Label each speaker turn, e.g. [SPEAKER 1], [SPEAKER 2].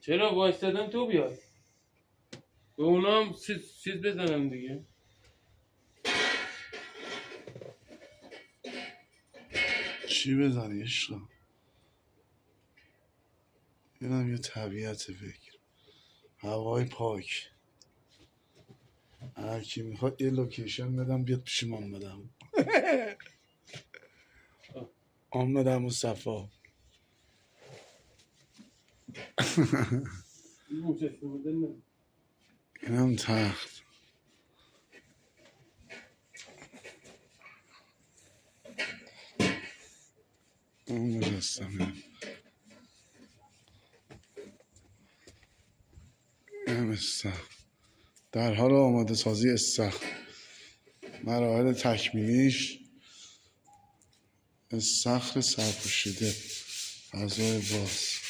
[SPEAKER 1] چرا وایستادن تو بیای به اونا هم چیز بزنم دیگه.
[SPEAKER 2] چی بزنی عشقم؟ اینم یه طبیعت فکر، هوای پاک. هر کی میخواد یه لوکیشن بدم بیاد پیش من بدم. محمد مصطفی. اینم تخت. اون مجسمه. اینم استخر در حال آماده سازی استخر. مراحل تکمیلیش: استخر سرپوشیده، فضای باز.